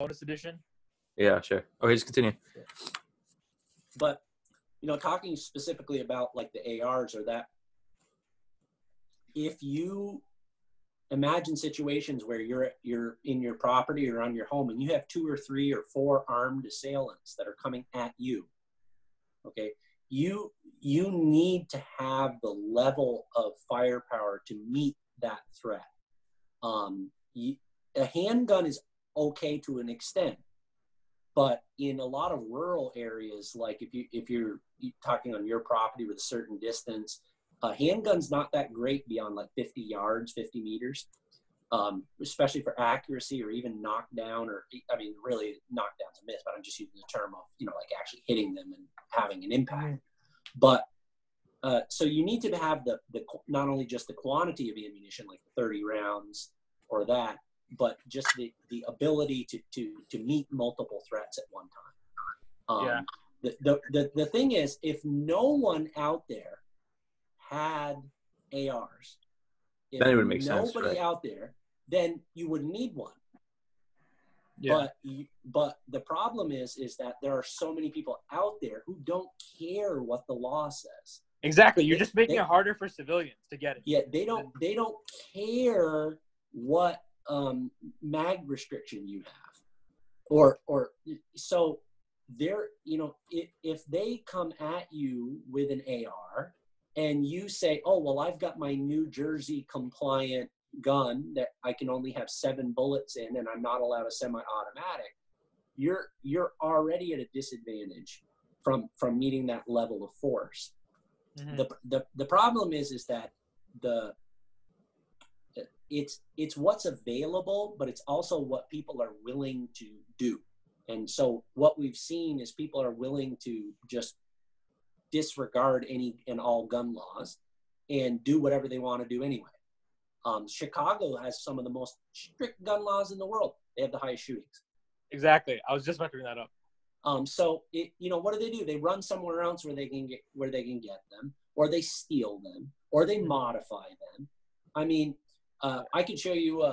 bonus edition. Yeah, sure. Okay, just continue. But, talking specifically about like the ARs or that, if you imagine situations where you're in your property or on your home and you have 2 or 3 or 4 armed assailants that are coming at you, okay, you need to have the level of firepower to meet that threat. A handgun is okay to an extent, but in a lot of rural areas, like if you're talking on your property with a certain distance, a handgun's not that great beyond like 50 yards, 50 meters, especially for accuracy or even knockdown, or really knockdown's a myth, but I'm just using the term of, like actually hitting them and having an impact. But so you need to have the not only just the quantity of ammunition, like 30 rounds or that, but just the ability to meet multiple threats at one time. The thing is, if no one out there had ARs, if then it would make sense, nobody right? out there, then you wouldn't need one. Yeah. But the problem is that there are so many people out there who don't care what the law says. Exactly. You're just making it harder for civilians to get it. Yeah, they don't care what mag restriction you have, or so they're, if they come at you with an AR and you say, oh well, I've got my New Jersey compliant gun that I can only have 7 bullets in and I'm not allowed a semi-automatic, you're already at a disadvantage from meeting that level of force. Mm-hmm. The problem is that it's what's available, but it's also what people are willing to do. And so what we've seen is people are willing to just disregard any and all gun laws and do whatever they want to do anyway. Chicago has some of the most strict gun laws in the world. They have the highest shootings. Exactly. I was just about to bring that up. So what do? They run somewhere else where they can get them, or they steal them, or they modify them. I mean, I could show you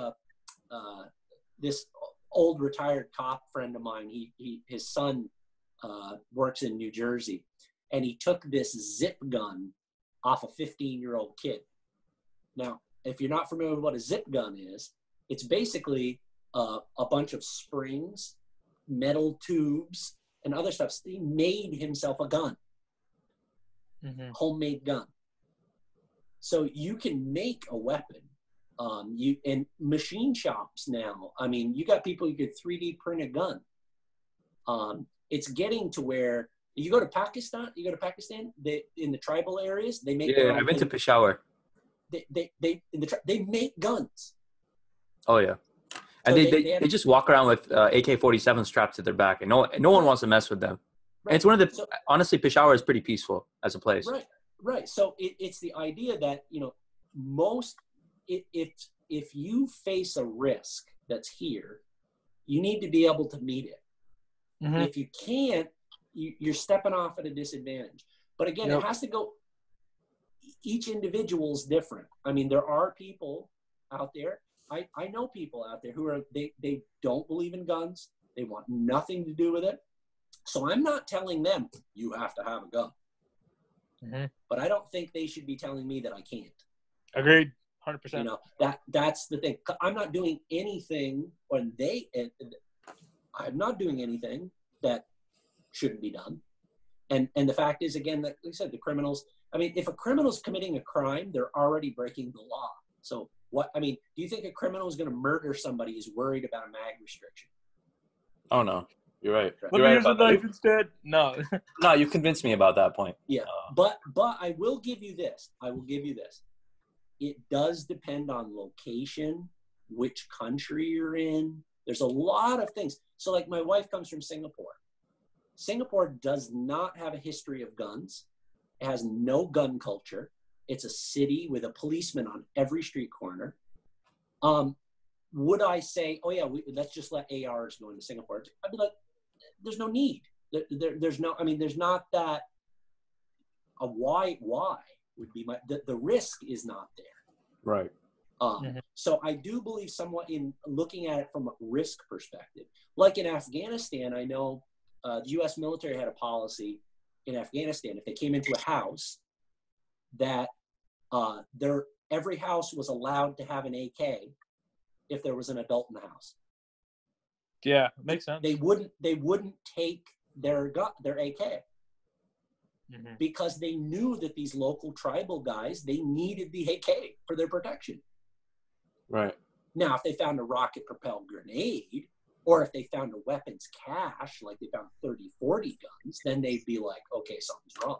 this old retired cop friend of mine. His son works in New Jersey, and he took this zip gun off a 15-year-old kid. Now, if you're not familiar with what a zip gun is, it's basically a bunch of springs, metal tubes, and other stuff. So he made himself a gun, homemade gun. So you can make a weapon. And machine shops now, I mean, you got people who could 3D print a gun. It's getting to where you go to Pakistan, they, in the tribal areas, they make. Yeah, I've been to Peshawar. They make guns. Oh yeah, and so they just walk around with AK-47 strapped to their back, and no one wants to mess with them. Right. And it's one of the honestly, Peshawar is pretty peaceful as a place. Right. So it's the idea that if you face a risk that's here, you need to be able to meet it. Mm-hmm. If you can't, you're stepping off at a disadvantage. But again, it has to go. Each individual is different. I mean, there are people out there. I know people out there who are they don't believe in guns. They want nothing to do with it. So I'm not telling them you have to have a gun. Mm-hmm. But I don't think they should be telling me that I can't. Agreed. 100%. That's the thing. I'm not doing anything I'm not doing anything that shouldn't be done. And the fact is, again, that like I said, the criminals, I mean, if a criminal's committing a crime, they're already breaking the law. So do you think a criminal is going to murder somebody who's worried about a mag restriction? Oh no. You're right. Let me use a knife instead. No. No, you convinced me about that point. Yeah. But I will give you this. It does depend on location, which country you're in. There's a lot of things. So like my wife comes from Singapore. Singapore does not have a history of guns. It has no gun culture. It's a city with a policeman on every street corner. Would I say, oh yeah, let's just let ARs go into Singapore? I'd be like, there's no need. There's not that. Why would be the risk is not there. Right. So I do believe somewhat in looking at it from a risk perspective. Like in Afghanistan, I know the U.S. military had a policy in Afghanistan. If they came into a house, that every house was allowed to have an AK if there was an adult in the house. Yeah, makes sense. They wouldn't take their AK because they knew that these local tribal guys, they needed the AK for their protection. Right. Now, if they found a rocket-propelled grenade, or if they found a weapons cache, like they found 30, 40 guns, then they'd be like, okay, something's wrong.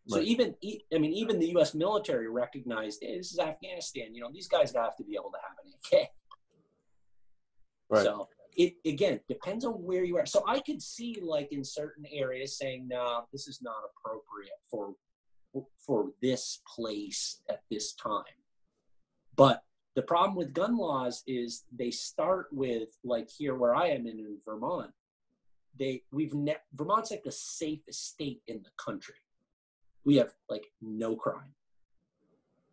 So even the U.S. military recognized, hey, this is Afghanistan. You know, these guys have to be able to have an AK. Right. So it, again, depends on where you are. So I could see, like, in certain areas saying, no, this is not appropriate for this place at this time. But the problem with gun laws is they start with, like here where I am in Vermont, Vermont's like the safest state in the country. We have like no crime.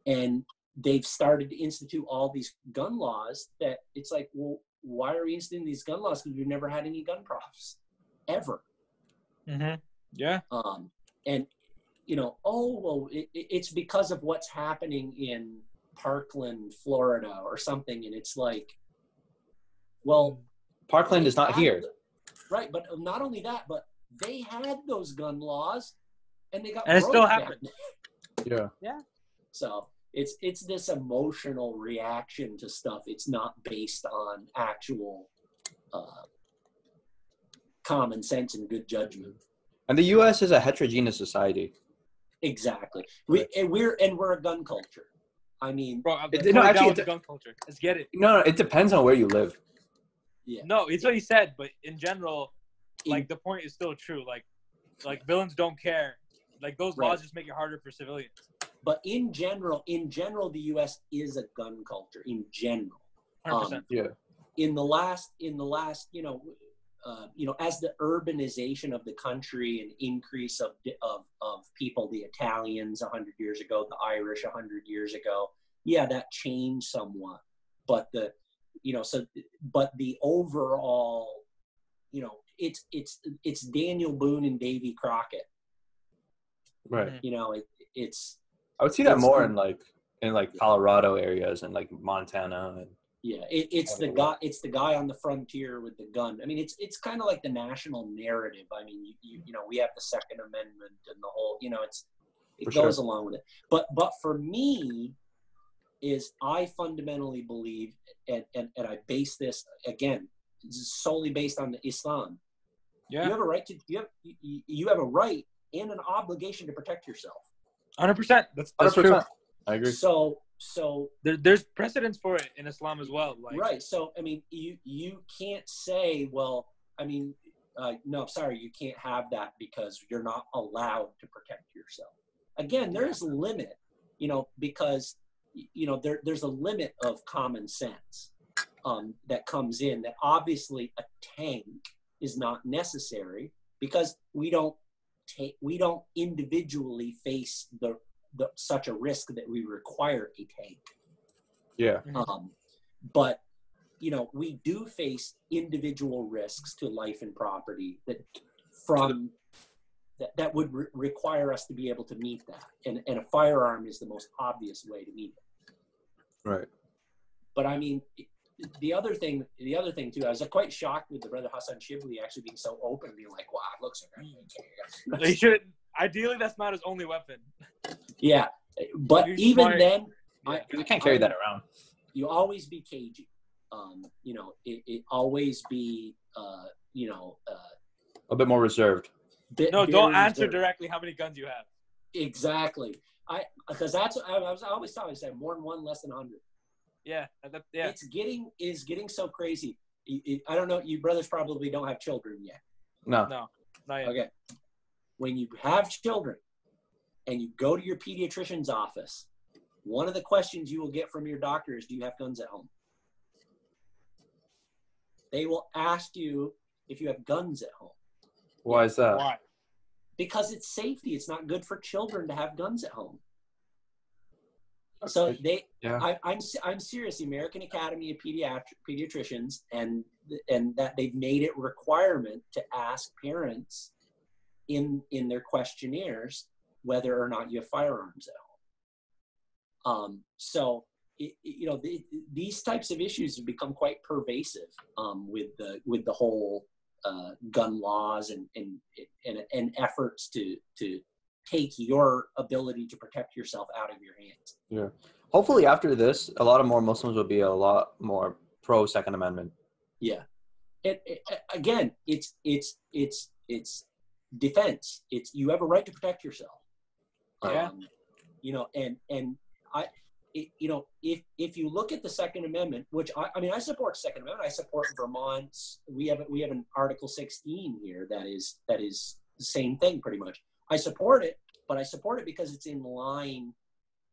And they've started to institute all these gun laws that it's like, well, why are we instituting these gun laws? Because we've never had any gun problems ever. Mm-hmm. Yeah. And, you know, it's because of what's happening in Parkland, Florida or something. And it's like, well, Parkland is not here. Right. But not only that, but they had those gun laws and they got and it still happened. Yeah. Yeah. So it's this emotional reaction to stuff. It's not based on actual common sense and good judgment. And the U.S. is a heterogeneous society. Exactly. We're a gun culture. I mean, bro, actually, the gun culture. Let's get it. No, it depends on where you live. Yeah. No, it's what he said, but in general, like the point is still true. Like villains don't care. Like those laws just make it harder for civilians. But in general, the U.S. is a gun culture. In general, 100%. Yeah. In the last, as the urbanization of the country and increase of people, the Italians 100 years ago, the Irish 100 years ago, yeah, that changed somewhat. But the overall, you know, it's Daniel Boone and Davy Crockett. Right. You know, it's. I would see that more in Colorado areas and like Montana and. Yeah, it's the guy on the frontier with the gun. I mean, it's kind of like the national narrative. I mean, you know, we have the Second Amendment and the whole, you know, it goes along with it. But for me, is I fundamentally believe, and I base this again solely based on the Islam. Yeah, you have a right to you have a right and an obligation to protect yourself. 100%. That's 100%. True. I agree. So there's precedence for it in Islam as well. Like, right. So I mean, you can't say, well, I mean, no, sorry, you can't have that because you're not allowed to protect yourself. Again, there's a limit, you know, because you know there's a limit of common sense that comes in. That obviously a tank is not necessary because we don't individually face such a risk that we require a tank. Yeah. But you know, we do face individual risks to life and property that would require us to be able to meet that, and a firearm is the most obvious way to meet it. Right. But I mean, the other thing too, I was quite shocked with the brother Hassan Shibli actually being so open, being like, "Wow, it looks like they should." Ideally, that's not his only weapon. Yeah, but even smart. Then, you can't carry that around. You always be cagey. You know, it always be, a bit more reserved. Don't answer directly how many guns you have. Exactly. Because that's I always thought I said more than one, less than 100. Yeah. It's getting so crazy. I don't know. You brothers probably don't have children yet. No, not yet. Okay. When you have children and you go to your pediatrician's office, one of the questions you will get from your doctor is, do you have guns at home? They will ask you if you have guns at home. Why is that? Why? Because it's safety. It's not good for children to have guns at home. So I'm serious. The American Academy of Pediatricians and that they've made it requirement to ask parents in their questionnaires whether or not you have firearms at home. So these types of issues have become quite pervasive with the whole gun laws and efforts to take your ability to protect yourself out of your hands. Yeah. Hopefully after this, a lot of more Muslims will be a lot more pro Second Amendment. Yeah. Again, it's defense. It's, you have a right to protect yourself. Yeah. If you look at the Second Amendment, which I support Second Amendment. I support Vermont's. We have an Article 16 here that is the same thing pretty much. I support it, but I support it because it's in line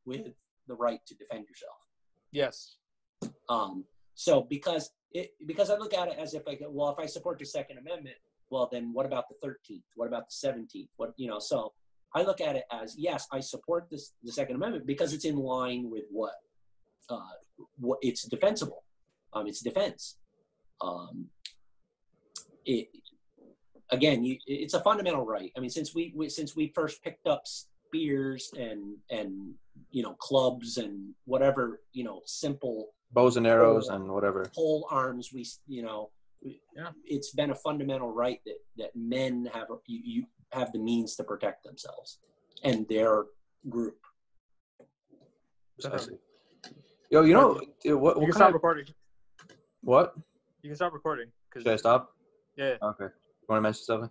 with the right to defend yourself. Yes. So because I look at it as if if I support the Second Amendment, well then what about the 13th? What about the 17th? So I look at it as, yes, I support the Second Amendment because it's in line with what it's defensible. It's defense. Again, it's a fundamental right. I mean, since we first picked up spears and clubs and whatever, simple bows and arrows and whatever pole arms, it's been a fundamental right that men have you have the means to protect themselves and their group. Precisely. Yo, what you can stop recording. What? You can stop recording. Should I stop? Yeah. Okay. You want to mention something?